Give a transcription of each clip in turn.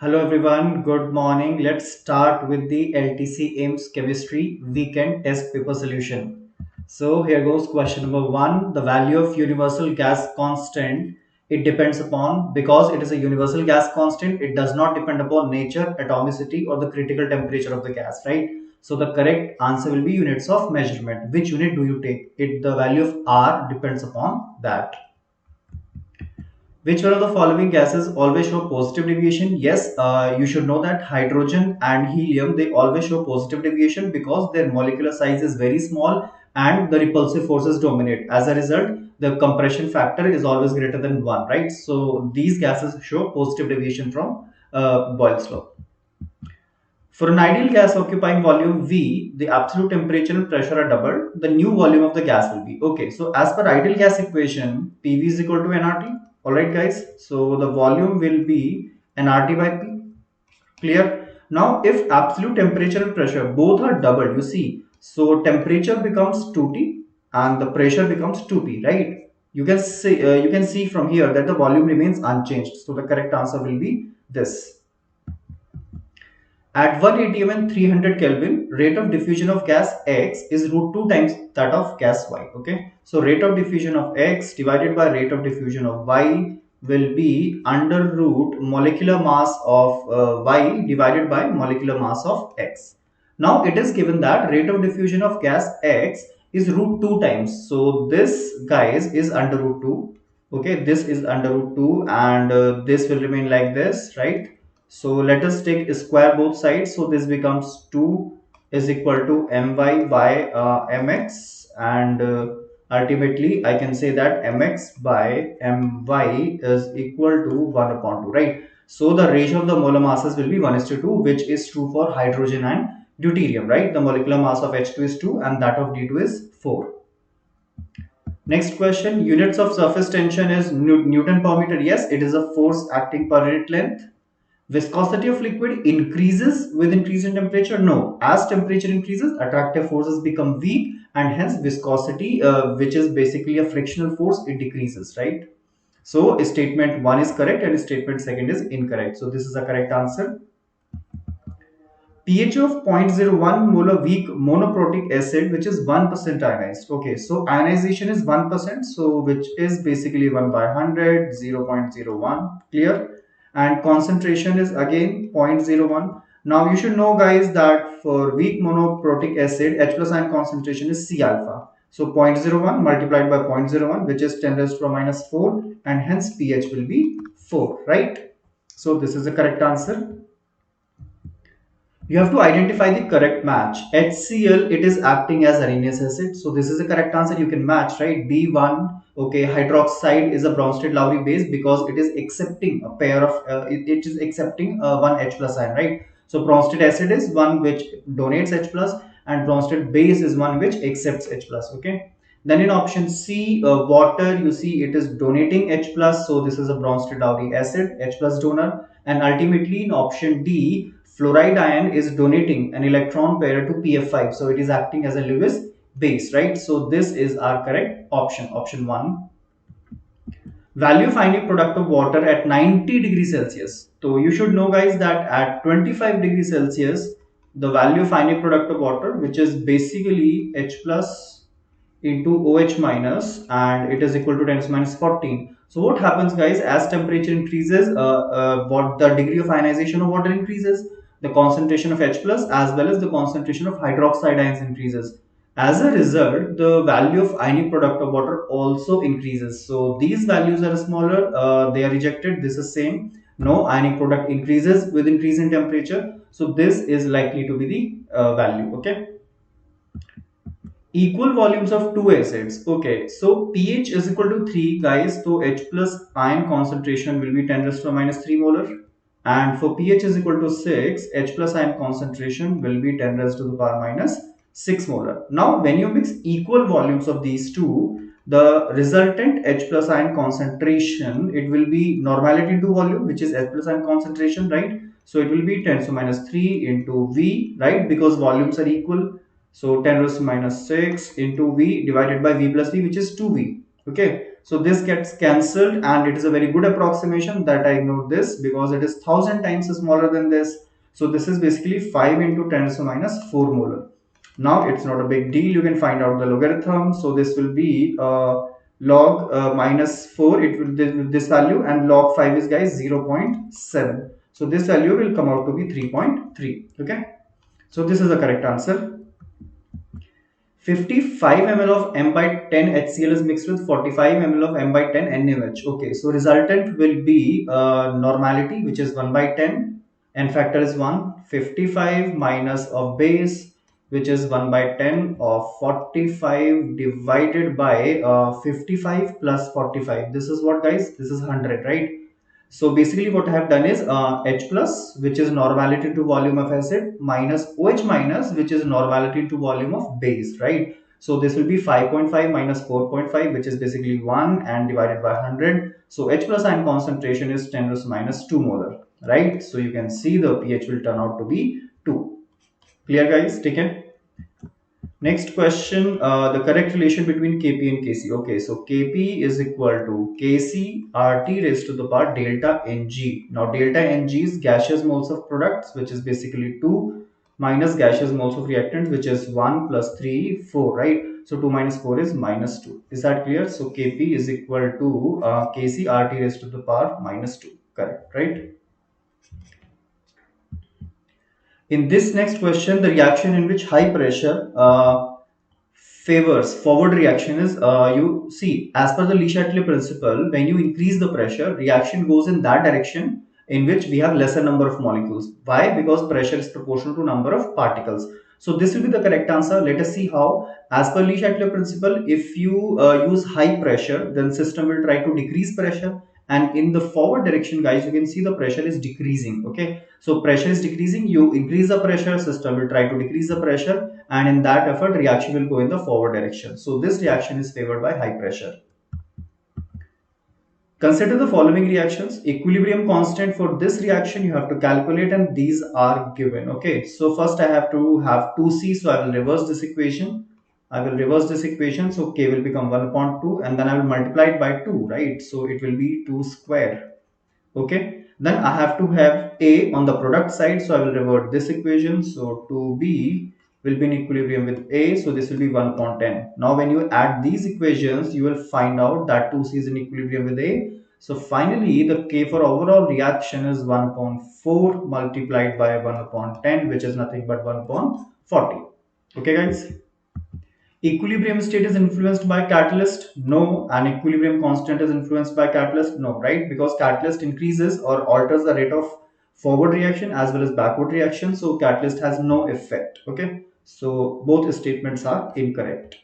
Hello everyone, good morning. Let's start with the LTC AIIMS chemistry weekend test paper solution. So here goes question number 1. The value of universal gas constant, it depends upon, because it is a universal gas constant, it does not depend upon nature, atomicity or the critical temperature of the gas, right? So the correct answer will be units of measurement. Which unit do you take? The value of R depends upon that. Which one of the following gases always show positive deviation? Yes, you should know that hydrogen and helium, they always show positive deviation because their molecular size is very small and the repulsive forces dominate. As a result, the compression factor is always greater than 1, right? So these gases show positive deviation from Boyle's law. For an ideal gas occupying volume V, the absolute temperature and pressure are doubled. The new volume of the gas will be. Okay, so as per ideal gas equation, PV is equal to nRT. Alright guys, so the volume will be nRT by P. Clear? Now if absolute temperature and pressure both are doubled, you see, so temperature becomes 2T and the pressure becomes 2P, right? You can see from here that the volume remains unchanged. So the correct answer will be this. At 1 atm and 300 Kelvin, rate of diffusion of gas X is root 2 times that of gas Y. Okay, so rate of diffusion of X divided by rate of diffusion of Y will be under root molecular mass of Y divided by molecular mass of X. Now it is given that rate of diffusion of gas X is root 2 times. So this, guys, is under root 2. Okay, this is under root 2 and this will remain like this, right? So let us take square both sides. So this becomes 2 is equal to my by mx, and ultimately I can say that mx by my is equal to 1 upon 2, right? So the ratio of the molar masses will be 1:2, which is true for hydrogen and deuterium, right? The molecular mass of H2 is 2 and that of D2 is 4. Next question, units of surface tension is Newton per meter. Yes, it is a force acting per unit length. Viscosity of liquid increases with increase in temperature? No. As temperature increases, attractive forces become weak and hence viscosity, which is basically a frictional force, it decreases, right? So statement 1 is correct and statement 2 is incorrect. So this is the correct answer. pH of 0.01 molar weak monoprotic acid, which is 1% ionized. Okay, so ionization is 1%, so which is basically 1 by 100, 0.01, clear? And concentration is again 0.01. Now you should know, guys, that for weak monoprotic acid, H plus ion concentration is C alpha. So 0.01 multiplied by 0.01, which is 10 raised to minus 4, and hence pH will be 4, right? So this is the correct answer. You have to identify the correct match. HCl, it is acting as Arrhenius acid. So this is the correct answer. You can match, right? B1, okay, hydroxide is a Bronsted-Lowry base because it is accepting a pair of, it is accepting one H plus ion, right? So Bronsted acid is one which donates H plus and Bronsted base is one which accepts H plus, okay? Then in option C, water, you see it is donating H plus. So this is a Bronsted-Lowry acid, H plus donor. And ultimately in option D, fluoride ion is donating an electron pair to PF5. So it is acting as a Lewis base, right? So this is our correct option, option 1. Value of ionic product of water at 90 degrees Celsius. So you should know, guys, that at 25 degrees Celsius, the value of ionic product of water, which is basically H plus into OH minus, and it is equal to 10 to the minus 14. So what happens, guys, as temperature increases, what the degree of ionization of water increases, the concentration of H plus as well as the concentration of hydroxide ions increases. As a result, the value of ionic product of water also increases. So these values are smaller, they are rejected. This is same. No, ionic product increases with increase in temperature. So this is likely to be the value. Okay. Equal volumes of two acids. Okay, so pH is equal to 3, guys. So H plus ion concentration will be 10 raised to minus 3 molar. And for pH is equal to 6, H plus ion concentration will be 10 raised to the power minus 6 molar. Now, when you mix equal volumes of these two, the resultant H plus ion concentration, it will be normality into volume, which is H plus ion concentration, right? So it will be 10 to the minus 3 into V, right? Because volumes are equal. So 10 raised to minus 6 into V divided by V plus V, which is 2V. Okay. So this gets cancelled, and it is a very good approximation that I ignored this because it is 1000 times smaller than this. So this is basically 5 into 10 to the minus 4 molar. Now it's not a big deal, you can find out the logarithm. So this will be log minus 4, it will this value, and log 5 is guys 0.7. So this value will come out to be 3.3. okay, so this is the correct answer. 55 ml of M by 10 HCl is mixed with 45 ml of M by 10 NaOH. Okay, so resultant will be normality, which is 1 by 10, and factor is 1. 55 minus of base, which is 1 by 10 of 45 divided by 55 plus 45. This is what, guys? This is 100, right? So basically what I have done is H plus, which is normality to volume of acid, minus OH minus, which is normality to volume of base, right? So this will be 5.5 minus 4.5, which is basically 1, and divided by 100. So H plus ion concentration is 10 to the minus 2 molar, right? So you can see the pH will turn out to be 2. Clear, guys? Taken? Next question, the correct relation between Kp and Kc. Okay, so Kp is equal to Kc RT raised to the power delta Ng. Now delta Ng is gaseous moles of products, which is basically 2, minus gaseous moles of reactants, which is 1 plus 3, 4, right? So 2 minus 4 is minus 2. Is that clear? So Kp is equal to Kc RT raised to the power minus 2. Correct, right? In this next question, the reaction in which high pressure favors forward reaction is, you see, as per the Le Chatelet principle, when you increase the pressure, reaction goes in that direction in which we have lesser number of molecules. Why? Because pressure is proportional to number of particles. So this will be the correct answer. Let us see how. As per Le Chatelet principle, if you use high pressure, then system will try to decrease pressure, and in the forward direction, guys, you can see the pressure is decreasing. Okay, so pressure is decreasing, you increase the pressure, system will try to decrease the pressure, and in that effort reaction will go in the forward direction. So this reaction is favored by high pressure. Consider the following reactions. Equilibrium constant for this reaction you have to calculate, and these are given. Okay, so first I have to have 2C, so I will reverse this equation. So K will become 1 upon 2, and then I will multiply it by 2, right? So it will be 2 square. Okay, then I have to have A on the product side, so I will revert this equation. So 2B will be in equilibrium with A, so this will be 1 upon 10. Now when you add these equations, you will find out that 2C is in equilibrium with A. So finally the K for overall reaction is 1 upon 4 multiplied by 1 upon 10, which is nothing but 1 upon 40. Okay, guys? Equilibrium state is influenced by catalyst? No. And equilibrium constant is influenced by catalyst? No, right? Because catalyst increases or alters the rate of forward reaction as well as backward reaction. So catalyst has no effect. Okay. So both statements are incorrect.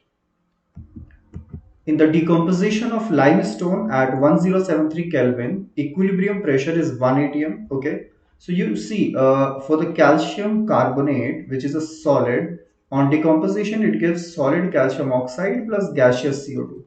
In the decomposition of limestone at 1073 Kelvin, equilibrium pressure is 1 atm. Okay. So you see, for the calcium carbonate, which is a solid, on decomposition, it gives solid calcium oxide plus gaseous CO2.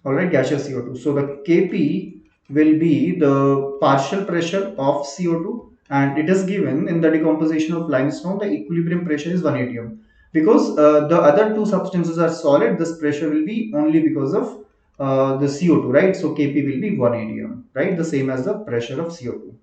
Alright, gaseous CO2. So the Kp will be the partial pressure of CO2, and it is given in the decomposition of limestone, the equilibrium pressure is 1 atm. Because the other two substances are solid, this pressure will be only because of the CO2, right? So Kp will be 1 atm, right? The same as the pressure of CO2.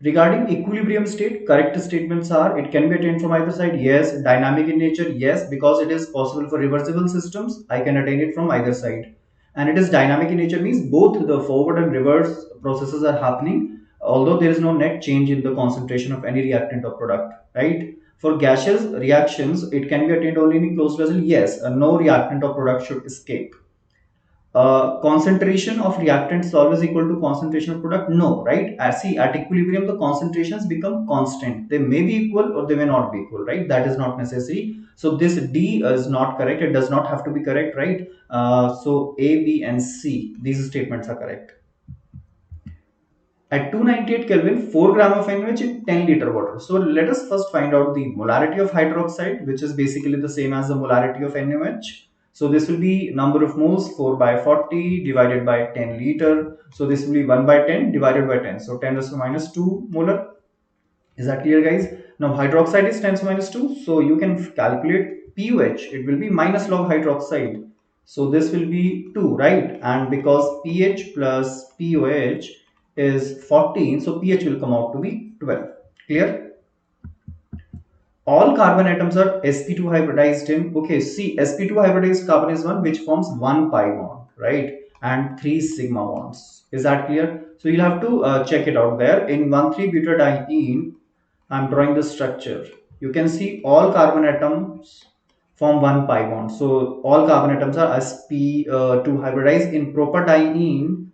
Regarding equilibrium state, correct statements are, it can be attained from either side. Yes. Dynamic in nature. Yes, because it is possible for reversible systems, I can attain it from either side. And it is dynamic in nature means both the forward and reverse processes are happening, although there is no net change in the concentration of any reactant or product, right? For gaseous reactions, it can be attained only in a closed vessel. Yes, no reactant or product should escape. Concentration of reactant solve is equal to concentration of product? No, right? As see, at equilibrium the concentrations become constant. They may be equal or they may not be equal, right? That is not necessary. So this D is not correct. It does not have to be correct, right? So A, B and C, these statements are correct. At 298 Kelvin, 4 gram of NaOH in 10 liter water. So let us first find out the molarity of hydroxide, which is basically the same as the molarity of NaOH. So this will be number of moles 4 by 40 divided by 10 liter. So this will be 1 by 10 divided by 10. So 10 raised to minus 2 molar. Is that clear, guys? Now hydroxide is 10 to minus 2. So you can calculate PUH. It will be minus log hydroxide. So this will be 2, right? And because pH plus POH is 14, so pH will come out to be 12. Clear? All carbon atoms are sp2 hybridized in, okay, see, sp2 hybridized carbon is one which forms one pi bond, right, and three sigma bonds. Is that clear? So you'll have to check it out there in 1,3-butadiene. I'm drawing the structure. You can see all carbon atoms form one pi bond, so all carbon atoms are sp2 hybridized. In propadiene,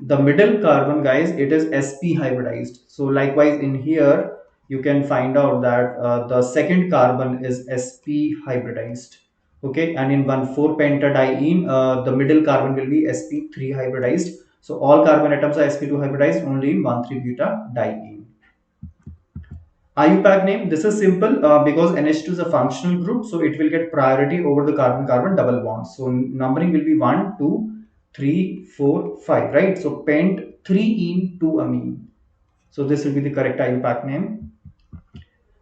the middle carbon, guys, it is sp hybridized. So likewise in here you can find out that the second carbon is sp hybridized, okay, and in 1,4-pentadiene the middle carbon will be sp3 hybridized. So all carbon atoms are sp2 hybridized only in 1,3-butadiene. IUPAC name, this is simple because NH2 is a functional group, so it will get priority over the carbon-carbon double bond. So numbering will be 1, 2, 3, 4, 5, right? So pent 3-ene 2-amine. So this will be the correct IUPAC name.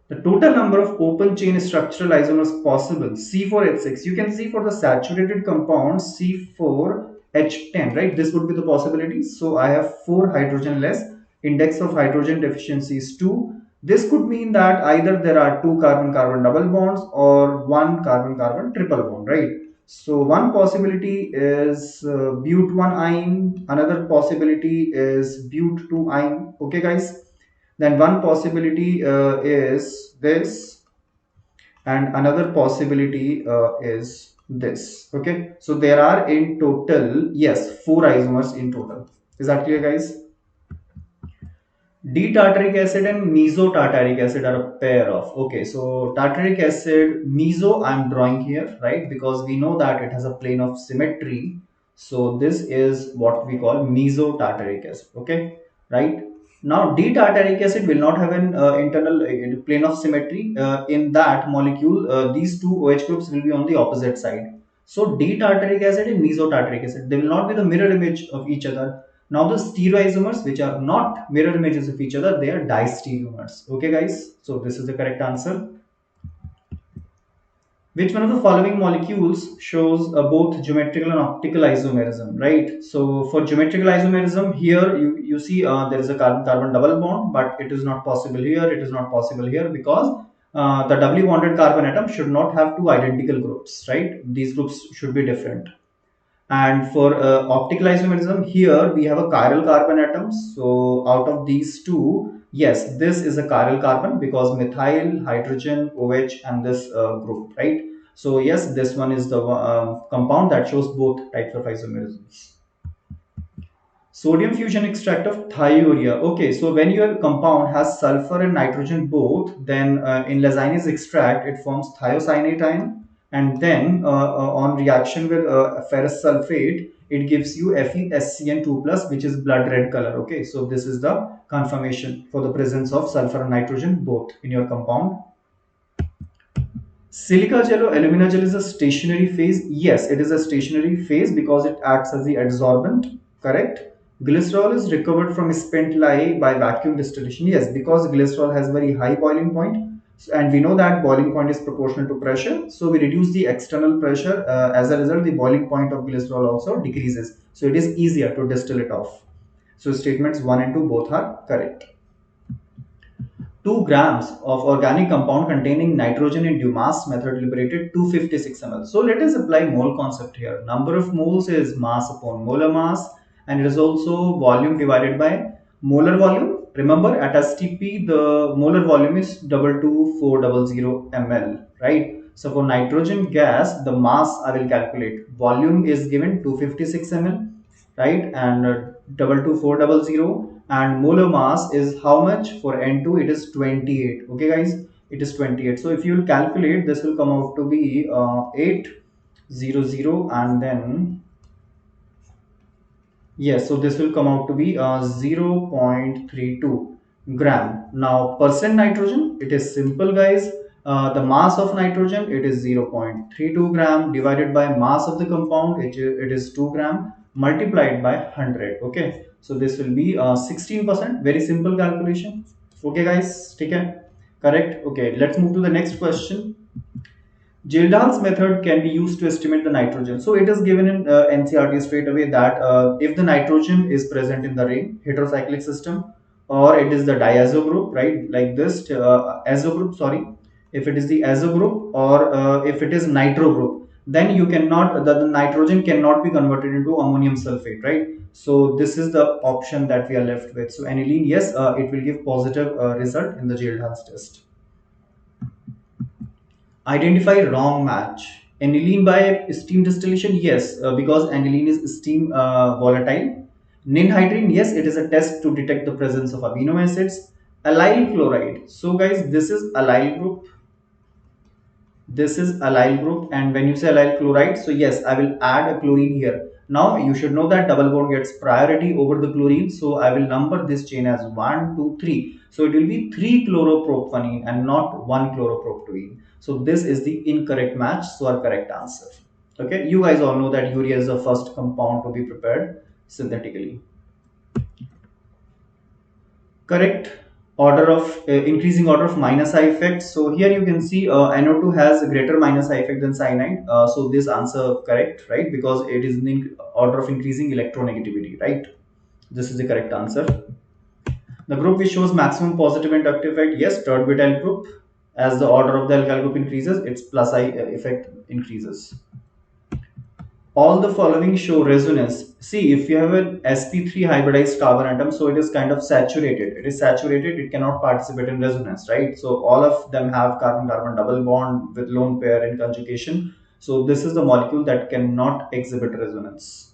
The total number of open chain structural isomers possible, C4H6. You can see for the saturated compound C4H10, right? This would be the possibility. So I have 4 hydrogen less. Index of hydrogen deficiency is 2. This could mean that either there are 2 carbon-carbon double bonds or 1 carbon-carbon triple bond, right? So one possibility is but1-ine. Another possibility is but2-ine. Okay, guys. Then one possibility is this, and another possibility is this. Okay, so there are in total, yes, 4 isomers in total. Is that clear, guys? D-tartaric acid and meso-tartaric acid are a pair of, okay, so tartaric acid, meso I'm drawing here, right, because we know that it has a plane of symmetry. So this is what we call meso-tartaric acid, okay, right. Now D-tartaric acid will not have an internal plane of symmetry. In that molecule, these two OH groups will be on the opposite side. So D-tartaric acid and meso-tartaric acid, they will not be the mirror image of each other. Now the stereoisomers, which are not mirror images of each other, they are distereomers. Okay, guys. So this is the correct answer. Which one of the following molecules shows both geometrical and optical isomerism, right? So for geometrical isomerism, here you see there is a carbon-carbon double bond, but it is not possible here, it is not possible here, because the doubly bonded carbon atom should not have two identical groups, right? These groups should be different. And for optical isomerism, here we have a chiral carbon atom. So out of these two, yes, this is a chiral carbon because methyl, hydrogen, OH, and this group, right? So yes, this one is the compound that shows both types of isomerisms. Sodium fusion extract of thiourea. Okay, so when your compound has sulfur and nitrogen both, then in Lasaigne's extract, it forms thiocyanate ion, and then on reaction with ferrous sulfate, it gives you FeSCN2 plus, which is blood red color. Okay, so this is the confirmation for the presence of sulfur and nitrogen both in your compound. Silica gel or alumina gel is a stationary phase. Yes, it is a stationary phase because it acts as the adsorbent, correct? Glycerol is recovered from spent lye by vacuum distillation. Yes, because glycerol has very high boiling point, and we know that boiling point is proportional to pressure. So we reduce the external pressure. As a result, the boiling point of glycerol also decreases. So it is easier to distill it off. So statements 1 and 2 both are correct. 2 grams of organic compound containing nitrogen in Dumas method liberated 256 ml. So let us apply mole concept here. Number of moles is mass upon molar mass, and it is also volume divided by molar volume. Remember, at STP the molar volume is 22400 ml, right? So for nitrogen gas, the mass I will calculate. Volume is given 256 ml, right, and 22400, and molar mass is how much for N2? It is 28. Okay, guys, it is 28. So if you will calculate, this will come out to be 800, and then yes, so this will come out to be 0.32 gram. Now percent nitrogen, it is simple, guys. The mass of nitrogen, it is 0.32 gram divided by mass of the compound, it is 2 gram multiplied by 100. Okay, so this will be 16%. Very simple calculation. Okay, guys, take care. Correct. Okay, let's move to the next question. Gildan's method can be used to estimate the nitrogen. So it is given in NCRT straight away that if the nitrogen is present in the ring, heterocyclic system, or it is the diazo group, right? Like this, azo group, sorry. If it is the azo group or if it is nitro group, then you cannot, the nitrogen cannot be converted into ammonium sulfate, right? So this is the option that we are left with. So aniline, yes, it will give positive result in the Gildan's test. Identify wrong match. Aniline by steam distillation, yes, because aniline is steam volatile. Ninhydrine, yes, it is a test to detect the presence of amino acids. Allyl chloride. So guys, this is allyl group, this is allyl group, and when you say allyl chloride, so yes, I will add a chlorine here. Now you should know that double bond gets priority over the chlorine, so I will number this chain as 1 2 3. So it will be 3 chloropropane and not 1 chloropropane. So this is the incorrect match, so our correct answer. Okay, you guys all know that urea is the first compound to be prepared synthetically. Correct order of increasing order of minus I effect. So here you can see NO2 has a greater minus I effect than cyanide. So this answer correct, right? Because it is in the order of increasing electronegativity, right? This is the correct answer. The group which shows maximum positive inductive effect, yes, third butyl group. As the order of the alkyl group increases, its plus I effect increases. All the following show resonance. See, if you have an sp3 hybridized carbon atom, so it is kind of saturated. It is saturated, it cannot participate in resonance, right? So all of them have carbon-carbon double bond with lone pair in conjugation. So this is the molecule that cannot exhibit resonance.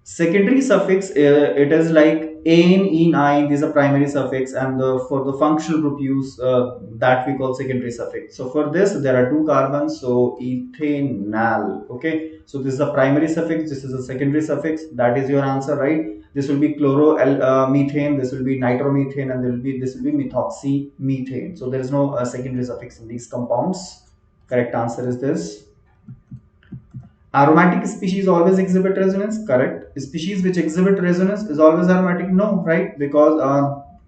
Secondary suffix, it is like ane, ene, ine, these are primary suffix, and for the functional group use, that we call secondary suffix. So for this, there are two carbons, so ethanal, okay? So this is a primary suffix, this is a secondary suffix, that is your answer, right? This will be chloromethane, this will be nitromethane, and this will be methoxymethane. So there is no secondary suffix in these compounds. Correct answer is this. Aromatic species always exhibit resonance, correct. Species which exhibit resonance is always aromatic, no, right? Because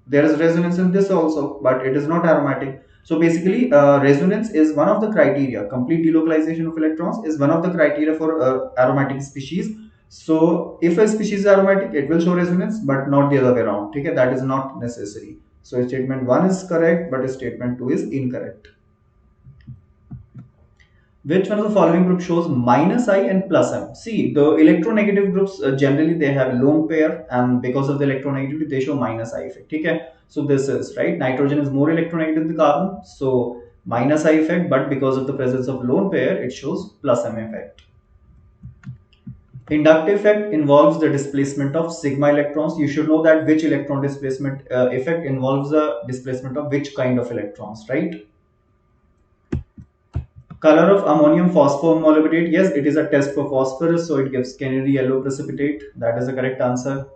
there is resonance in this also, but it is not aromatic. So basically, resonance is one of the criteria. Complete delocalization of electrons is one of the criteria for aromatic species. So if a species is aromatic, it will show resonance, but not the other way around. Okay, that is not necessary. So statement 1 is correct, but statement 2 is incorrect. Which one of the following group shows minus I and plus M? See, the electronegative groups generally they have lone pair, and because of the electronegativity they show minus I effect. Okay, so this is right. Nitrogen is more electronegative than carbon, so minus I effect, but because of the presence of lone pair, it shows plus M effect. Inductive effect involves the displacement of sigma electrons. You should know that which electron displacement effect involves the displacement of which kind of electrons, right? Color of ammonium phosphomolybdate, yes, it is a test for phosphorus, so it gives canary yellow precipitate. That is the correct answer.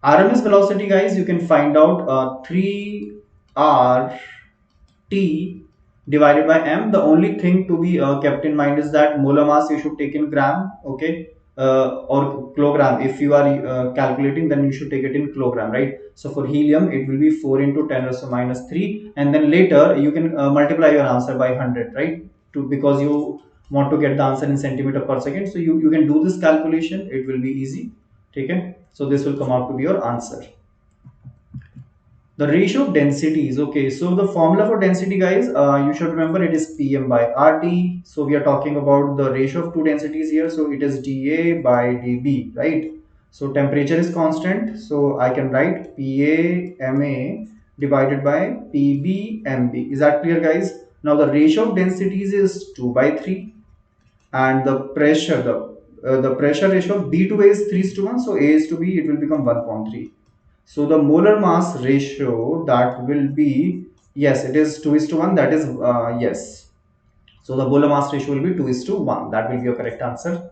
RMS velocity, guys, you can find out 3RT divided by M. The only thing to be kept in mind is that molar mass you should take in gram, okay, or kilogram. If you are calculating, then you should take it in kilogram, right? So for helium, it will be 4 into 10 raised to minus 3, and then later you can multiply your answer by 100, right? Because you want to get the answer in centimeter per second, so you can do this calculation. It will be easy. Okay, so this will come out to be your answer. The ratio of densities, okay, so the formula for density, guys, you should remember it is Pm by RT. So we are talking about the ratio of two densities here, so it is dA by dB, right? So temperature is constant, so I can write PA divided by PB. Is that clear, guys? Now the ratio of densities is 2 by 3, and the pressure, the pressure ratio of B to A is 3:1, so A is to B, it will become 1.3. So the molar mass ratio, that will be, yes, it is 2:1, that is yes. So the molar mass ratio will be 2:1. That will be your correct answer.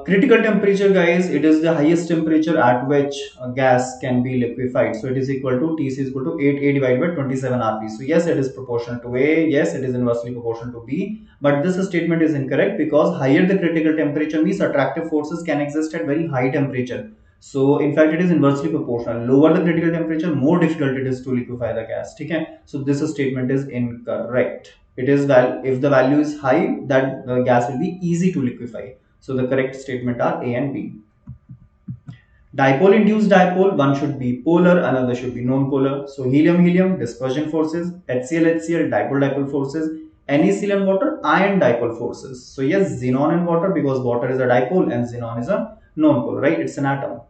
Critical temperature, guys, it is the highest temperature at which a gas can be liquefied. So it is equal to Tc is equal to 8A divided by 27 rp. So yes, it is proportional to A. Yes, it is inversely proportional to B. But this statement is incorrect, because higher the critical temperature means attractive forces can exist at very high temperature. So in fact, it is inversely proportional. Lower the critical temperature, more difficult it is to liquefy the gas. Okay? So this statement is incorrect. It is if the value is high, that the gas will be easy to liquefy. So the correct statement are A and B. Dipole induced dipole, one should be polar, another should be non-polar. So helium helium, dispersion forces, HCl HCl, dipole dipole forces, NaCl and water, ion dipole forces. So yes, xenon and water, because water is a dipole and xenon is a non-polar, right? It's an atom.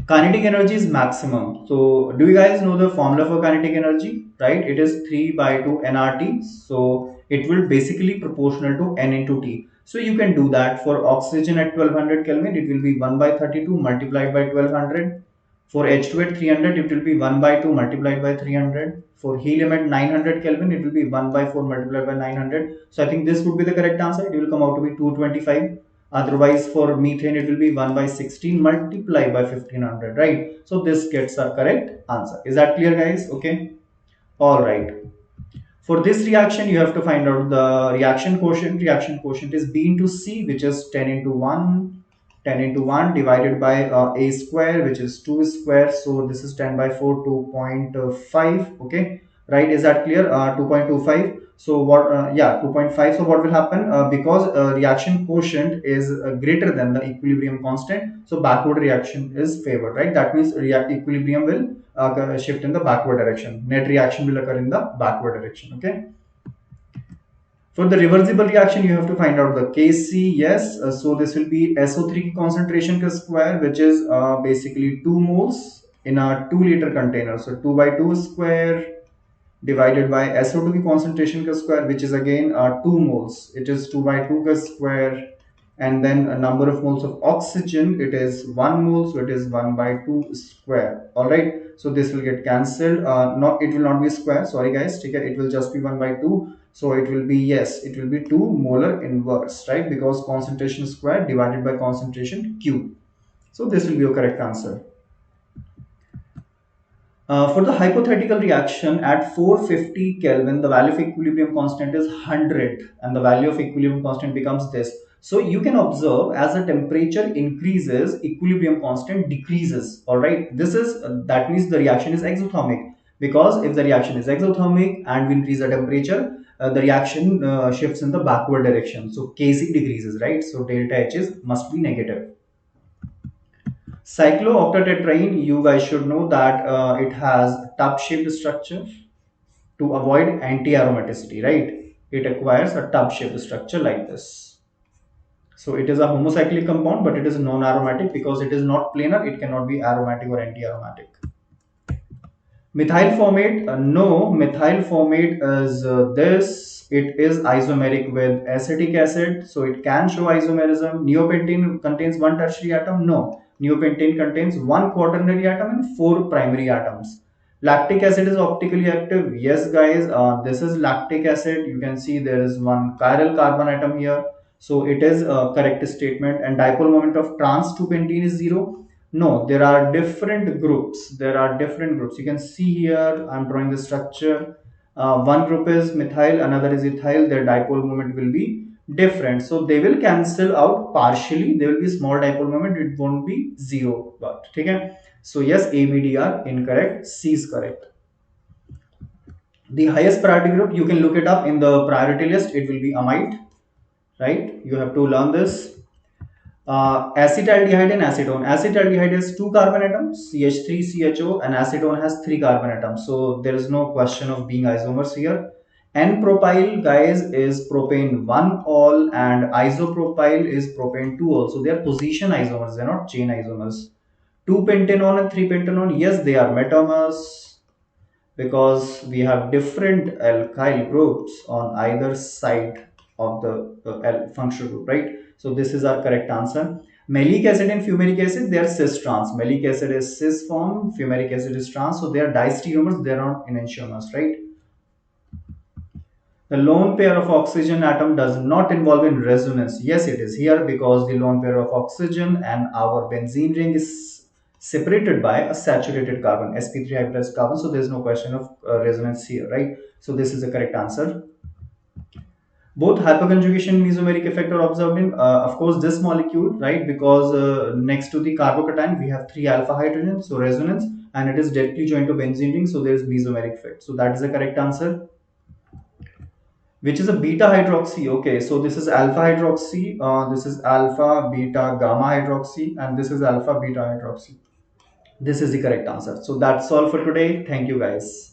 Kinetic energy is maximum. So do you guys know the formula for kinetic energy? Right? It is 3 by 2 nRT. So it will basically proportional to n into T. So you can do that for oxygen at 1200 Kelvin. It will be 1 by 32 multiplied by 1200. For H2 at 300, it will be 1 by 2 multiplied by 300. For helium at 900 Kelvin, it will be 1 by 4 multiplied by 900. So I think this would be the correct answer. It will come out to be 225. Otherwise, for methane, it will be 1 by 16 multiplied by 1500, right? So this gets our correct answer. Is that clear, guys? Okay. All right. For this reaction, you have to find out the reaction quotient. Reaction quotient is B into C, which is 10 into 1. 10 into 1 divided by A square, which is 2 square. So this is 10 by 4, 2.5. Okay. Right. Is that clear? 2.25. So what, yeah, 2.5. So what will happen? Because reaction quotient is greater than the equilibrium constant. So backward reaction is favored, right? That means equilibrium will shift in the backward direction. Net reaction will occur in the backward direction. Okay. For the reversible reaction, you have to find out the Kc. Yes, so this will be SO3 concentration per square, which is basically 2 moles in a 2-liter container. So 2 by 2 square divided by SO2 concentration per square, which is again 2 moles. It is 2 by 2 per square, and then a number of moles of oxygen, it is 1 mole, so it is 1 by 2 square. All right, so this will get cancelled. Not, it will not be square, sorry guys, it will just be 1 by 2. So it will be, yes, it will be 2 molar inverse, right? Because concentration square divided by concentration cube. So this will be your correct answer. For the hypothetical reaction at 450 Kelvin, the value of equilibrium constant is 100 and the value of equilibrium constant becomes this. So you can observe as the temperature increases, equilibrium constant decreases. All right, this is that means the reaction is exothermic, because if the reaction is exothermic and we increase the temperature, the reaction shifts in the backward direction. So Kc decreases, right? So delta H must be negative. Cyclooctatetraene, you guys should know that it has tub-shaped structure to avoid anti-aromaticity, right? It acquires a tub-shaped structure like this. So it is a homocyclic compound, but it is non-aromatic because it is not planar. It cannot be aromatic or anti-aromatic. Methyl formate, no, methyl formate is this. It is isomeric with acetic acid, so it can show isomerism. Neopentane contains one tertiary atom, no. Neopentane contains one quaternary atom and four primary atoms. Lactic acid is optically active. Yes, guys, this is lactic acid. You can see there is one chiral carbon atom here. So it is a correct statement. And dipole moment of trans 2-pentene is 0. No, there are different groups. There are different groups. You can see here, I'm drawing the structure. One group is methyl, another is ethyl. Their dipole moment will be different. So they will cancel out partially. There will be small dipole moment. It won't be zero. But okay. So yes, A, B, D are incorrect. C is correct. The highest priority group, you can look it up in the priority list. It will be amide, right? You have to learn this. Acetaldehyde and acetone. Acetaldehyde has 2 carbon atoms, CH3CHO, and acetone has 3 carbon atoms. So there is no question of being isomers here. N-propyl, guys, is propane 1 all, and isopropyl is propane 2 all. So they are position isomers, they are not chain isomers. 2-pentanone and 3-pentanone, yes, they are metamers, because we have different alkyl groups on either side of the functional group, right? So this is our correct answer. Malic acid and fumaric acid, they are cis trans. Malic acid is cis form, fumaric acid is trans, so they are distereomers, they are not enantiomers, right? The lone pair of oxygen atom does not involve in resonance. Yes, it is here because the lone pair of oxygen and our benzene ring is separated by a saturated carbon, sp3 hybridized carbon. So there is no question of resonance here, right? So this is the correct answer. Both hyperconjugation and mesomeric effect are observed in, of course, this molecule, right? Because next to the carbocation, we have 3 alpha hydrogens, so resonance, and it is directly joined to benzene ring, so there is mesomeric effect. So that is the correct answer. Which is a beta hydroxy. Okay, so this is alpha hydroxy, this is alpha beta gamma hydroxy, and this is alpha beta hydroxy. This is the correct answer. So that's all for today. Thank you, guys.